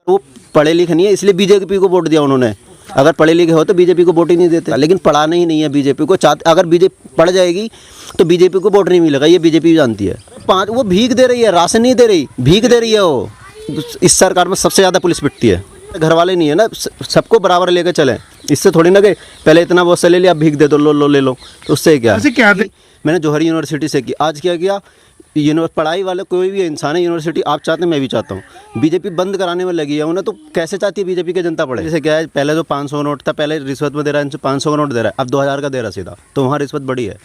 वो पढ़े लिखे नहीं है, इसलिए बीजेपी को वोट दिया उन्होंने। अगर पढ़े लिखे हो तो बीजेपी को वोट ही नहीं देते, लेकिन पढ़ाना ही नहीं है बीजेपी को। अगर बीजेपी पढ़ जाएगी तो बीजेपी को वोट नहीं मिलेगा, ये बीजेपी भी जानती है। वो भीख दे रही है, राशन नहीं दे रही, भीख दे रही है वो। इस सरकार में सबसे ज़्यादा पुलिस पिटती है। घर वाले नहीं है ना, सबको बराबर लेकर चलें। इससे थोड़ी ना कि पहले इतना बहुत से ले लिया, अब भीख दे दो, लो ले लो, तो उससे क्या। मैंने जौहर यूनिवर्सिटी से की, आज क्या किया, पढ़ाई वाले कोई भी इंसान है, यूनिवर्सिटी आप चाहते हैं, मैं भी चाहता हूँ। बीजेपी बंद कराने में लगी है उन्हें, तो कैसे चाहती है बीजेपी की जनता पढ़े। जैसे क्या है, पहले तो 500 नोट था, पहले रिश्वत में दे रहा है, 500 का नोट दे रहा है, अब 2000 का दे रहा है सीधा, तो वहाँ रिश्वत बड़ी है।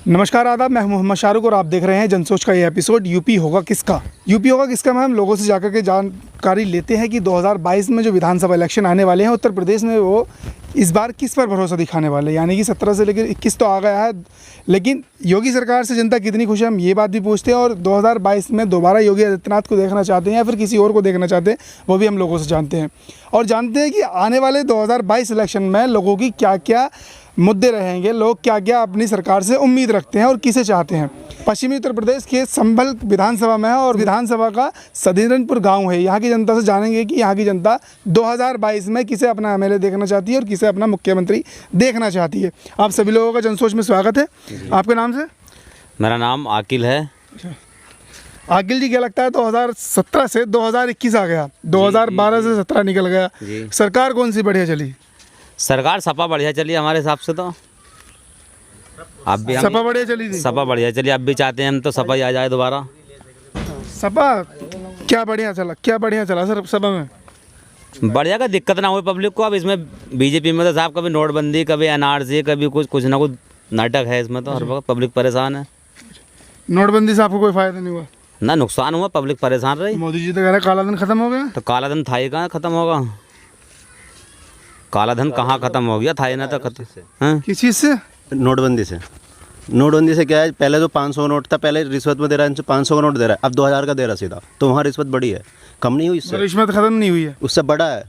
नमस्कार आदाब, मैं मोहम्मद शाहरुख और आप देख रहे हैं जनसोच का ये एपिसोड। यूपी होगा किसका। यूपी होगा किसका में हम लोगों से जाकर के जानकारी लेते हैं कि 2022 में जो विधानसभा इलेक्शन आने वाले हैं उत्तर प्रदेश में, वो इस बार किस पर भरोसा दिखाने वाले हैं। यानी कि 17 से लेकर 21 तो आ गया है, लेकिन योगी सरकार से जनता कितनी खुश है, हम ये बात भी पूछते हैं। और 2022 में दोबारा योगी आदित्यनाथ को देखना चाहते हैं या फिर किसी और को देखना चाहते हैं, वो भी हम लोगों से जानते हैं। और जानते हैं कि आने वाले 2022 इलेक्शन में लोगों की क्या क्या मुद्दे रहेंगे, लोग क्या क्या अपनी सरकार से उम्मीद रखते हैं और किसे चाहते हैं। पश्चिमी उत्तर प्रदेश के संभल विधानसभा में है और विधानसभा का सदीरनपुर गांव है। यहाँ की जनता से जानेंगे कि यहाँ की जनता 2022 में किसे अपना एमएलए देखना चाहती है और किसे अपना मुख्यमंत्री देखना चाहती है। आप सभी लोगों का जनसोच में स्वागत है। आपके नाम से? मेरा नाम आकिल है। आकिल जी, क्या लगता है 2017 से 2021 आ गया, 2012 से 17 निकल गया, सरकार कौन सी बढ़िया चली? सरकार सपा बढ़िया चली हमारे हिसाब से। तो अब भी सपा बढ़िया चली थी। सपा बढ़िया चली, अब भी चाहते हैं हम तो सपा ही आ जाए दोबारा। सपा क्या बढ़िया चला, क्या बढ़िया चला सर सपा में? बढ़िया का दिक्कत ना हो पब्लिक को। अब इसमें बीजेपी में तो साहब कभी नोटबंदी, कभी एनआरसी, कभी कुछ ना कुछ नाटक है इसमें। तो हर वक्त पब्लिक परेशान है। नोटबंदी से आपको कोई फायदा नहीं हुआ ना, नुकसान हुआ, पब्लिक परेशान रही। मोदी जी तो कह रहे काला धन खत्म हो गया। तो काला धन था ही कहाँ खत्म होगा, काला धन कहाँ खत्म हो गया, था ही ना। तो खत्म किस चीज़ से? नोटबंदी से। नोटबंदी से क्या है, पहले तो 500 नोट था, पहले रिश्वत में दे रहा है, 500 का नोट दे रहा है, अब 2000 का दे रहा है सीधा, तो वहाँ रिश्वत बड़ी है, कम नहीं हुई। इससे रिश्वत खत्म नहीं हुई है, उससे बड़ा है,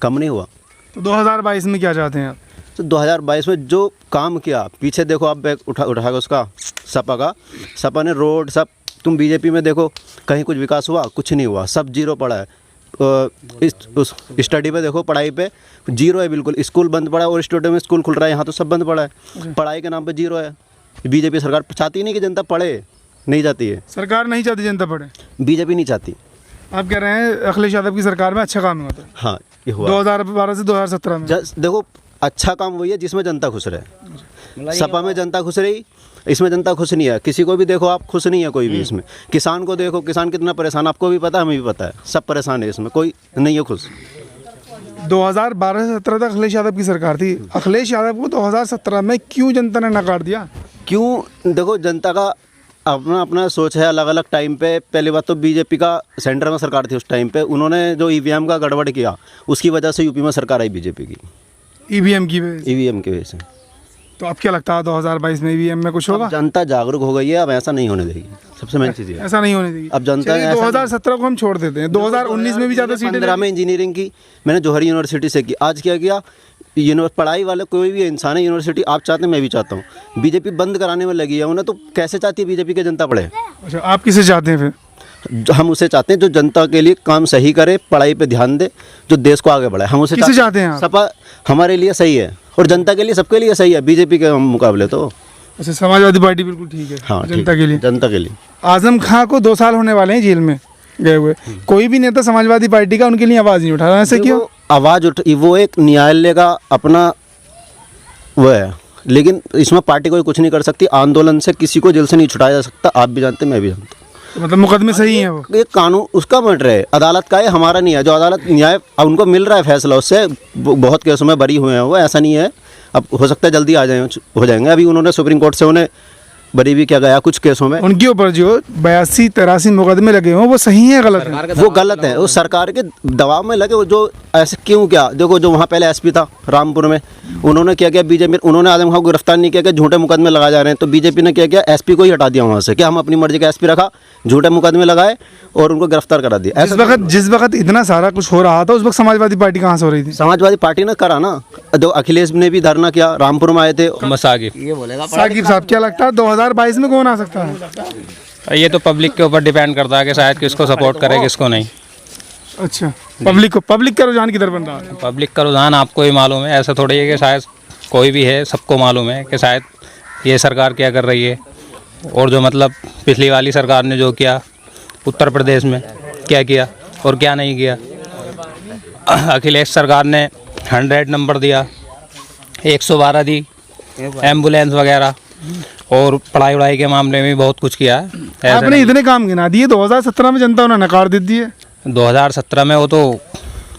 कम नहीं हुआ। तो 2022 में क्या चाहते हैं आप? तो 2022 में जो काम किया, पीछे देखो आप बैग उठा उसका सपा ने रोड सब। तुम बीजेपी में देखो, कहीं कुछ विकास हुआ? कुछ नहीं हुआ, सब जीरो पड़ा है। उस स्टडी पे देखो, पढ़ाई पे जीरो है बिल्कुल। स्कूल बंद पड़ा है और स्टूडियो में स्कूल खुल रहा है, यहाँ तो सब बंद पड़ा है। पढ़ाई के नाम पे जीरो है। बीजेपी सरकार चाहती नहीं कि जनता पढ़े, नहीं चाहती है। सरकार नहीं चाहती जनता पढ़े, बीजेपी नहीं चाहती। आप कह रहे हैं अखिलेश यादव की सरकार में अच्छा काम हुआ था? हाँ, ये हुआ 2012 से 2017 में। देखो, अच्छा काम वही है जिसमें जनता खुश रहे। सपा में जनता खुश रही, इसमें जनता खुश नहीं है। किसी को भी देखो आप, खुश नहीं है कोई भी इसमें। किसान को देखो, किसान कितना परेशान, आपको भी पता है, हमें भी पता है, सब परेशान है इसमें, कोई नहीं है खुश। 2012 से 17 तक अखिलेश यादव की सरकार थी। अखिलेश यादव को 2017 में क्यों जनता ने नकार दिया? क्यों? देखो, जनता का अपना अपना सोच है, अलग अलग टाइम पे। पहली बात तो बीजेपी का सेंटर में सरकार थी उस टाइम पे, उन्होंने जो ईवीएम का गड़बड़ किया, उसकी वजह से यूपी में सरकार आई बीजेपी की। ईवीएम की वजह से। तो अब क्या लगता है 2022 में ईवीएम में कुछ होगा? जनता जागरूक हो गई है, अब ऐसा नहीं होने देगी। सबसे मेन चीज़ है, ऐसा नहीं होने देगी। अब जनता 2017 को हम छोड़ देते हैं, 2019 में भी ज़्यादा सीटें। 2015 में इंजीनियरिंग की, मैंने जौहर यूनिवर्सिटी से की। आज क्या किया, पढ़ाई वाले कोई भी इंसान है, यूनिवर्सिटी आप चाहते हैं, मैं भी चाहता हूँ। बीजेपी बंद कराने में लगी है उन्हें, तो कैसे चाहती है बीजेपी की जनता पढ़े। अच्छा, आप किसे चाहते हैं फिर? हम उसे चाहते हैं जो जनता के लिए काम सही करे, पढ़ाई पे ध्यान दे, जो देश को आगे बढ़ाए। हम उसे चाहते हैं। सपा हमारे लिए सही है और जनता के लिए, सबके लिए सही है, बीजेपी के मुकाबले तो। अच्छा, समाजवादी पार्टी बिल्कुल ठीक है। हाँ, जनता के लिए। जनता के लिए। आजम खां को 2 साल होने वाले हैं जेल में गए हुए। कोई भी नेता समाजवादी पार्टी का उनके लिए आवाज़ नहीं उठा रहा है, ऐसे क्यों? आवाज़ वो एक न्यायालय का अपना वो है, लेकिन इसमें पार्टी कोई कुछ नहीं कर सकती। आंदोलन से किसी को जेल से नहीं छुड़ाया जा सकता, आप भी जानते, मैं भी जानता हूँ। मतलब मुकदमे सही है, वो ये कानून उसका मैटर है, अदालत का है, हमारा नहीं है। जो अदालत न्याय उनको मिल रहा है फैसला, उससे बहुत केसों में बरी हुए हैं वो, ऐसा नहीं है। अब हो सकता है जल्दी आ जाए, हो जाएंगे। अभी उन्होंने सुप्रीम कोर्ट से उन्हें बरीवी क्या गया कुछ केसों में, उनके ऊपर जो 82-83 मुकदमे लगे हुए वो सही है गलत है? वो गलत है। वो सरकार के दबाव में लगे, वो जो ऐसे क्यों क्या, देखो जो वहाँ पहले एसपी था रामपुर में, उन्होंने क्या किया, बीजेपी उन्होंने आजम खान को गिरफ्तार नहीं किया कि झूठे मुकदमे लगाए जा रहे हैं, तो बीजेपी ने क्या किया, एसपी को ही हटा दिया वहाँ से, क्या हम अपनी मर्जी का एसपी रखा, झूठे मुकदमे लगाए और उनको गिरफ्तार करा दिया। जिस वक्त इतना सारा कुछ हो रहा था उस वक्त समाजवादी पार्टी कहाँ से हो रही थी? समाजवादी पार्टी ने करा ना, जो अखिलेश ने भी धरना किया, रामपुर में आए थे। साकिब साहब, क्या लगता है 2022 में कौन आ सकता है? ये तो पब्लिक के ऊपर डिपेंड करता है कि शायद किसको सपोर्ट करे किसको नहीं। अच्छा, पब्लिक का रुझान किधर बन रहा है? पब्लिक का रुझान आपको ही मालूम है, ऐसा थोड़ी है कि शायद कोई भी है, सबको मालूम है कि शायद ये सरकार क्या कर रही है, और जो मतलब पिछली वाली सरकार ने जो किया उत्तर प्रदेश में क्या किया और क्या नहीं किया। अखिलेश सरकार ने 100 नंबर दिया, 112 दी, एम्बुलेंस वगैरह, और पढ़ाई वढ़ाई के मामले में भी बहुत कुछ किया है। ऐसा आपने इतने काम गिना दिए, 2017 में जनता उन्हें नकार देती है, 2017 में वो तो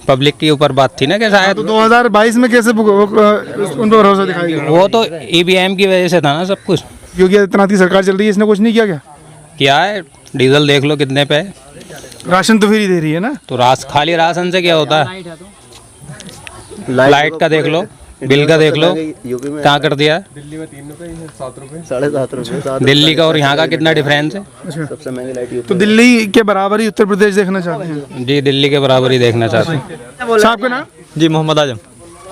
पब्लिक के ऊपर बात थी ना कि शायद, तो 2022 में कैसे उन पर भरोसा दिखाएगा? वो तो ईवीएम की वजह से था ना सब कुछ। योगी आदित्यनाथ की सरकार चल रही है, इसने कुछ नहीं किया क्या? क्या है, डीजल देख लो कितने पे है, राशन तो फ्री दे रही है ना? तो खाली राशन से क्या होता है, लाइट का देख लो, बिल का देख लो, कहाँ कर दिया। ₹7.5 दिल्ली का और यहाँ का कितना डिफरेंस है। सबसे महंगी लाइट। तो दिल्ली के बराबर ही उत्तर प्रदेश देखना चाहते हैं? जी, दिल्ली के बराबर ही देखना चाहते हैं। साहब का नाम? जी, मोहम्मद आजम।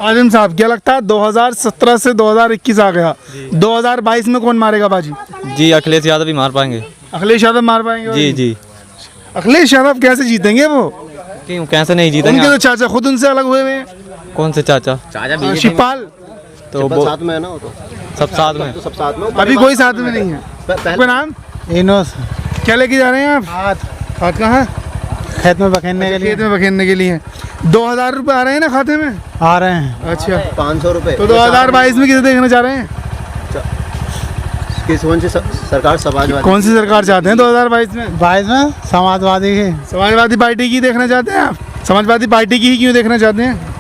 आजम साहब, क्या लगता है 2017 से 2021 आ गया, 2022 में कौन मारेगा बाजी? जी, अखिलेश यादव भी मार पाएंगे। अखिलेश यादव मार पाएंगे? जी जी। अखिलेश यादव कैसे जीतेंगे वो? क्यों, कैसे नहीं जीतेंगे? उनके तो चाचा खुद उनसे अलग हुए हैं। कौन से चाचा? शिवपाल। तो वो साथ में है ना, वो तो सब साथ में। सब साथ में। अभी कोई साथ में नहीं है। आपका नाम? इनोस। क्या लेके जा रहे हैं आप? हाथ कहाँ? खेत में बखेरने के लिए। खेत में बखेरने के लिए। 2000 रुपए आ रहे हैं ना खाते में? आ रहे हैं। अच्छा, 500 रुपये। तो 2022 में किसे देखना चाह रहे हैं? कौन सी सरकार? समाजवादी। कौन सी सरकार चाहते हैं 2022 में? 22 में समाजवादी की। समाजवादी पार्टी की देखना चाहते हैं आप? समाजवादी पार्टी की ही क्यों देखना चाहते हैं?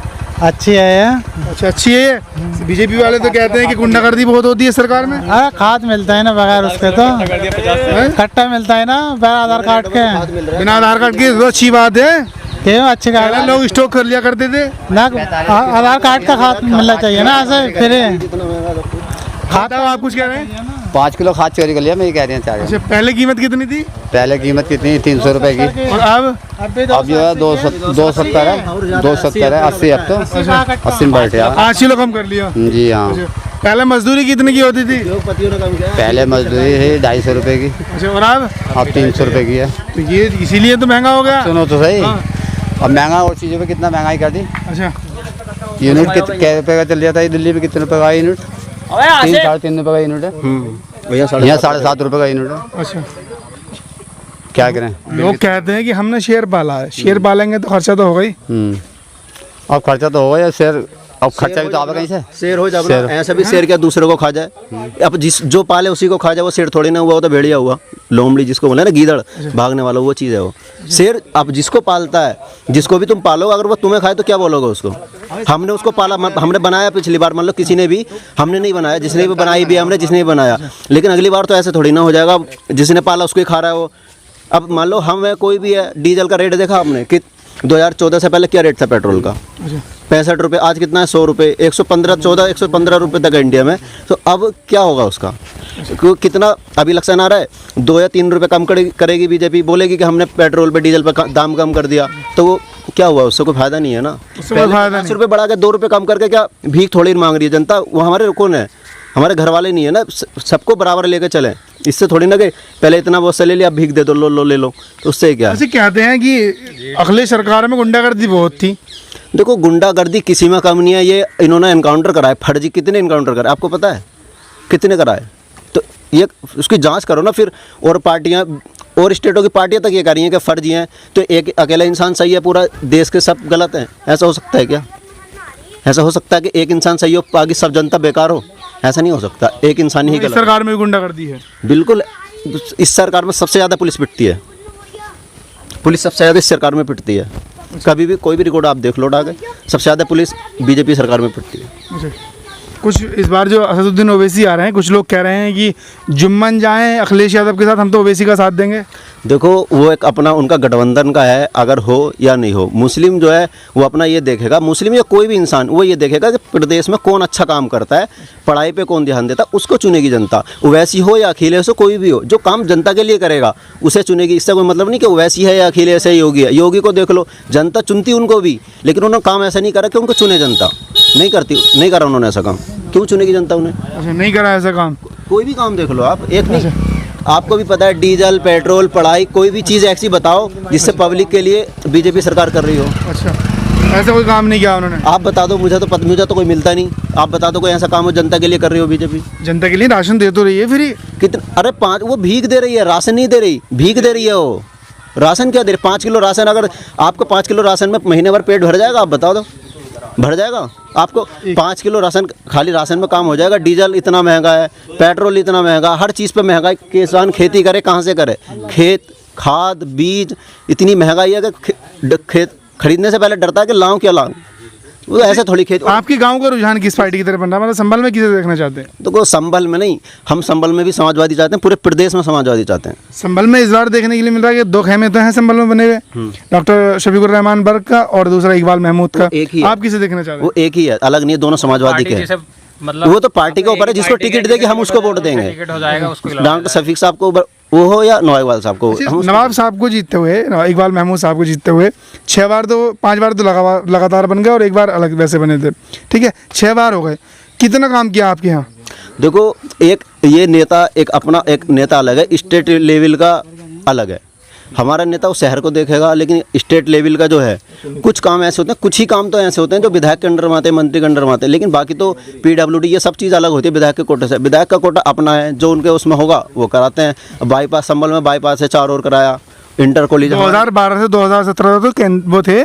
अच्छी है ये। अच्छा, अच्छी है ये। बीजेपी वाले तो कहते हैं कि गुंडागर्दी बहुत होती है सरकार में। अरे खाद मिलता है ना बगैर उसके, तो कट्टा मिलता है ना बगैर आधार कार्ड के। बिना आधार कार्ड के तो अच्छी बात है। क्यों अच्छी पहले बात? लोग स्टॉक कर लिया करते थे ना आधार कार्ड का खाद मिलना चाहिए ना, ऐसे फिर खाता। आप कुछ कह रहे हैं? 5 किलो खाद चोरी कर लिया, मैं ये कह रही हूँ। अच्छा, पहले कीमत कितनी थी? पहले कीमत कितनी? 300 रुपए की। और अब? अब जो है 270 है, 270 है, 80 अब तो 80 में बैठ गया। 5 किलो कम कर लिया। जी हाँ। पहले मजदूरी कितने की होती थी? पहले मजदूरी है 250 रुपए की, अच्छा, और अब? अब 300 रुपए की है। तो ये इसीलिए तो महंगा हो गया। सुनो तो सही, अब महंगा और चीज़ों पे कितना महंगाई कर दी। अच्छा, यूनिट कै रुपए का चल जाता है दिल्ली में? कितने रुपए का यूनिट? 3-3.5 रुपए का यूनिट है। यहाँ 7.5 रुपए का यूनिट है। अच्छा। क्या करें? लोग कहते हैं कि हमने शेर पाला है, शेर पालेंगे तो खर्चा तो होगा ही। अब खर्चा तो होगा या शेर, अब खर्चा भी तो आवे कहीं से। शेर हो जाए, ऐसा भी शेर क्या दूसरे को खा जाए? अब जो पाले उसी को खा जाए, वो शेर थोड़ी ना हुआ, वो तो भेड़िया हुआ, लोमड़ी जिसको बोले ना, गीदड़ भागने वाला, वो चीज़ है वो। शेर अब जिसको पालता है, जिसको भी तुम पालोगे, अगर वो तुम्हें खाए तो क्या बोलोगे उसको? हमने उसको पाला, हमने बनाया पिछली बार, मान लो किसी ने भी, हमने नहीं बनाया, जिसने भी बनाई भी हमने, जिसने भी बनाया, लेकिन अगली बार तो ऐसे थोड़ी ना हो जाएगा, जिसने पाला उसको ही खा रहा है वो। अब मान लो हम है, कोई भी है, डीजल का रेट देखा आपने कि 2014 से पहले क्या रेट था पेट्रोल का? 65 रुपये। आज कितना है? 100 रुपये। 115 रुपये तक है इंडिया में। तो अब क्या होगा उसका? कितना अभी इलेक्शन आ रहा है, 2 या 3 रुपये कम करेगी बीजेपी, बोलेगी कि हमने पेट्रोल पे डीजल पे दाम कम कर दिया, तो वो क्या हुआ? उससे कोई फायदा नहीं है ना। 5 रुपये बढ़ा के 2 रुपये कम करके क्या भीख थोड़ी मांग रही है जनता? वो हमारे कौन है? हमारे घर वाले नहीं है ना। सबको बराबर लेकर चलें, इससे थोड़ी ना कि पहले इतना बहुत से ले लिया, भीख दे दो, लो ले लो, तो उससे क्या? ऐसे कहते हैं कि अखिलेश सरकार में गुंडागर्दी बहुत थी। देखो, गुंडागर्दी किसी में कम नहीं है। ये इन्होंने एनकाउंटर कराए, फर्जी कितने एनकाउंटर कराए आपको पता है? कितने कराए? तो ये उसकी जांच करो ना फिर। और पार्टियां और स्टेटों की पार्टियां तक ये कह रही हैं कि फर्जी हैं, तो एक अकेला इंसान सही है, पूरा देश के सब गलत हैं? ऐसा हो सकता है क्या? ऐसा हो सकता है कि एक इंसान सही हो, बाकी सब जनता बेकार हो? ऐसा नहीं हो सकता, एक इंसान ही गलत। सरकार में गुंडागर्दी है बिल्कुल। इस सरकार में सबसे ज़्यादा पुलिस पिटती है, पुलिस सबसे ज़्यादा इस सरकार में पिटती है। कभी भी कोई भी रिकॉर्ड आप देख लो, सबसे ज़्यादा पुलिस बीजेपी सरकार में पिटती है। कुछ इस बार जो असदुद्दीन ओवैसी आ रहे हैं, कुछ लोग कह रहे हैं कि जुम्मन जाएं अखिलेश यादव के साथ, हम तो ओवैसी का साथ देंगे। देखो वो एक अपना उनका गठबंधन का है, अगर हो या नहीं हो। मुस्लिम जो है वो अपना ये देखेगा, मुस्लिम या कोई भी इंसान वो ये देखेगा कि प्रदेश में कौन अच्छा काम करता है, पढ़ाई पे कौन ध्यान देता है, उसको चुनेगी जनता। ओवैसी हो या अखिलेश हो, कोई भी हो, जो काम जनता के लिए करेगा उसे चुनेगी। इससे कोई मतलब नहीं कि ओवैसी है या अखिलेश है, योगी है। योगी को देख लो, जनता चुनती उनको भी, लेकिन उन्होंने काम ऐसा नहीं करा कि उनको चुने जनता। नहीं करती, नहीं करा उन्होंने ऐसा काम। क्यों चुनेगी जनता उन्हें? अच्छा, नहीं करा ऐसा काम। कोई भी काम देख लो आप, एक नहीं, आपको भी पता है डीजल, पेट्रोल, पढ़ाई, कोई भी चीज़ ऐसी बताओ जिससे पब्लिक के लिए बीजेपी सरकार कर रही हो। अच्छा, ऐसा कोई काम नहीं किया उन्होंने। आप बता दो, मुझे तो कोई मिलता नहीं। आप बता दो कोई ऐसा काम हो जनता के लिए कर रही हो बीजेपी। जनता के लिए राशन दे तो रही है फ्री। कितना? अरे वो भीख दे रही है, राशन नहीं दे रही, भीख दे रही है वो। राशन क्या दे रही? 5 किलो राशन, अगर आपको 5 किलो राशन में महीने भर पेट भर जाएगा? आप बता दो, भर जाएगा? आपको 5 किलो राशन, खाली राशन में काम हो जाएगा? डीजल इतना महंगा है, पेट्रोल इतना महंगा, हर चीज़ पे महंगाई। किसान खेती करे कहाँ से करे? खेत, खाद, बीज, इतनी महंगाई है कि खेत खरीदने से पहले डरता है कि लाऊं क्या लाऊं। वो ऐसे थोड़ी खेत। आपके गांव का रुझान किस पार्टी की तरफ बन रहा है? मतलब संभल में किसे देखना चाहते हैं? तो को संभल में नहीं, हम संभल में भी समाजवादी चाहते हैं, पूरे प्रदेश में समाजवादी चाहते हैं। संभल में इस बार देखने के लिए मिल रहा है कि 2 खेमे तो हैं संभल में बने हुए, डॉक्टर शफीकुर रहमान बर्ग का और दूसरा इकबाल महमूद का। एक ही है। आप किसे देखना चाहते हैं? वो एक ही है, अलग नहीं है, दोनों समाजवादी के हैं। मतलब वो तो पार्टी के ऊपर है, जिसको टिकट देगी हम उसको वोट देंगे। टिकट हो जाएगा उसको डॉक्टर शफीक साहब को वो हो या नवाब साहब को। हम नवाब साहब को जीतते हुए, इकबाल महमूद साहब को जीतते हुए 5 बार तो लगातार बन गए और एक बार अलग वैसे बने थे। ठीक है, 6 बार हो गए। कितना काम किया आपके यहाँ? देखो, एक ये नेता, एक अपना एक नेता अलग है, स्टेट लेवल का अलग है। हमारा नेता उस शहर को देखेगा, लेकिन स्टेट लेवल का जो है, कुछ काम ऐसे होते हैं, कुछ ही काम तो ऐसे होते हैं जो विधायक के अंडर में आते हैं, मंत्री के अंडर में आते हैं, लेकिन बाकी तो PWD ये सब चीज़ अलग होती है विधायक के कोटे से। विधायक का कोटा अपना है, जो उनके उसमें होगा वो कराते हैं। बाईपास, संभल में बाईपास है, 4 और कराया। इंटर कॉलेज 2012 से 2017 तो वो थे,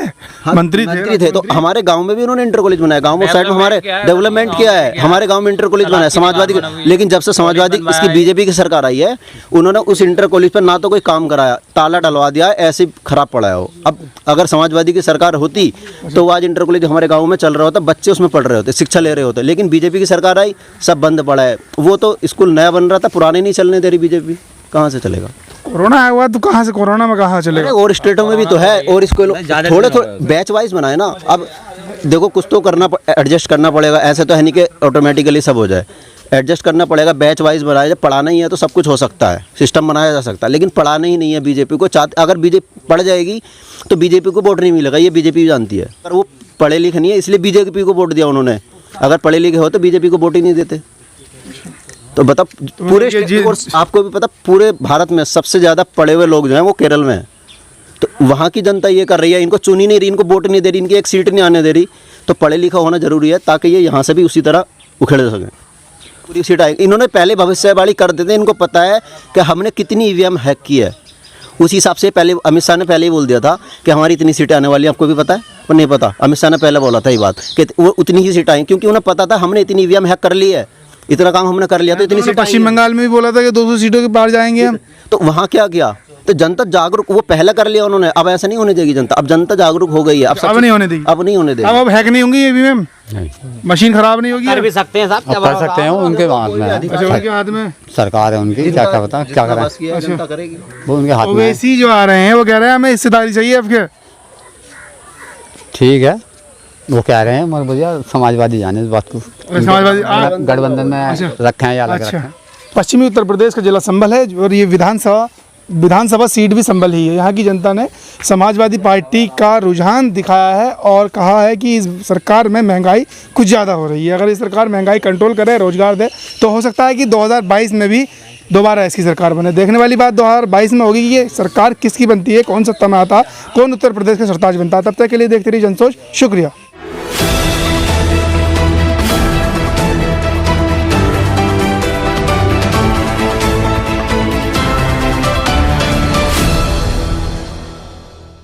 मंत्री थे। तो हमारे गांव में भी उन्होंने इंटर कॉलेज बनाया। गांव में साइड में हमारे डेवलपमेंट किया है, हमारे गांव में इंटर कॉलेज बनाया समाजवादी। लेकिन जब से समाजवादी इसकी बीजेपी की सरकार आई है, उन्होंने उस इंटर कॉलेज पर ना तो कोई काम कराया, ताला डलवा दिया, ऐसे खराब पड़ा है वो। अब अगर समाजवादी की सरकार होती तो वो आज इंटर कॉलेज हमारे गाँव में चल रहा होता, बच्चे उसमें पढ़ रहे होते, शिक्षा ले रहे होते। लेकिन बीजेपी की सरकार आई, सब बंद पड़ा है। वो तो स्कूल नया बन रहा था, पुराने नहीं चलने दे रही बीजेपी, कहाँ से चलेगा? कोरोना आया हुआ तो कहाँ से, कोरोना में कहाँ चलेगा? और स्टेटों में भी तो है, और इसको थोड़े बैच वाइज बनाए ना। अब देखो, कुछ तो करना, एडजस्ट करना पड़ेगा। ऐसे तो है नहीं कि ऑटोमेटिकली सब हो जाए, एडजस्ट करना पड़ेगा। बैच वाइज बनाया जाए। पढ़ाना ही है तो सब कुछ हो सकता है, सिस्टम बनाया जा सकता है, लेकिन पढ़ाना ही नहीं है बीजेपी को। अगर बीजेपी पढ़ जाएगी तो बीजेपी को वोट नहीं मिलेगा, ये बीजेपी जानती है। पर वो पढ़े लिखे नहीं है, इसलिए बीजेपी को वोट दिया उन्होंने। अगर पढ़े लिखे हो तो बीजेपी को वोट ही नहीं देते। तो बता, पूरे और आपको भी पता, पूरे भारत में सबसे ज़्यादा पढ़े हुए लोग जो हैं वो केरल में हैं। तो वहाँ की जनता ये कर रही है, इनको चुन ही नहीं रही, इनको वोट नहीं दे रही, इनकी एक सीट नहीं आने दे रही। तो पढ़े लिखा होना जरूरी है, ताकि ये यहाँ से भी उसी तरह उखेड़ सकें, पूरी सीट आएगी। इन्होंने पहले भविष्यवाणी कर देते, इनको पता है कि हमने कितनी EVM हैक की है। उस हिसाब से पहले अमित शाह ने पहले ही बोल दिया था कि हमारी इतनी सीटें आने वाली हैं। आपको भी पता है? पर नहीं पता, अमित शाह ने पहले बोला था ये बात कि वो उतनी ही सीट आई, क्योंकि उन्हें पता था हमने इतनी EVM हैक कर ली है, इतना काम हमने कर लिया, तो इतनी सीट। पश्चिम बंगाल में भी बोला था कि 200 सीटों के पार जाएंगे हम। तो वहाँ क्या किया? तो जनता जागरूक, वो पहले कर लिया उन्होंने, अब ऐसा नहीं होने देगी जनता। अब जनता जागरूक हो गई है, अब नहीं होने देगी, अब नहीं होने देगी। अब हैक नहीं होंगी ये भी मैम, मशीन खराब नहीं होगी। कर भी सकते हैं साहब, क्या कर सकते हैं, उनके हाथ में है। अच्छा, उनके हाथ में सरकार है उनकी, क्या क्या पता क्या करें, वो उनके हाथ में है। ओवैसी जो आ रहे हैं वो कह रहे हैं हमें हिस्सेदारी चाहिए आपके। ठीक है, वो कह रहे हैं, मगर भैया समाजवादी जाने इस बात को। समाजवादी गठबंधन में रखे हैं या अलग रखे हैं। पश्चिमी उत्तर प्रदेश का जिला संभल है और ये विधानसभा सीट भी संभल ही है। यहाँ की जनता ने समाजवादी पार्टी का रुझान दिखाया है और कहा है कि इस सरकार में महंगाई कुछ ज़्यादा हो रही है। अगर ये सरकार महंगाई कंट्रोल करे, रोजगार दे, तो हो सकता है कि 2022 में भी दोबारा इसकी सरकार बने। देखने वाली बात 2022 में होगी कि ये सरकार किसकी बनती है, कौन सत्ता में आता, कौन उत्तर प्रदेश का सरताज बनता है। तब तक के लिए देखते रहिए जनसोच। शुक्रिया।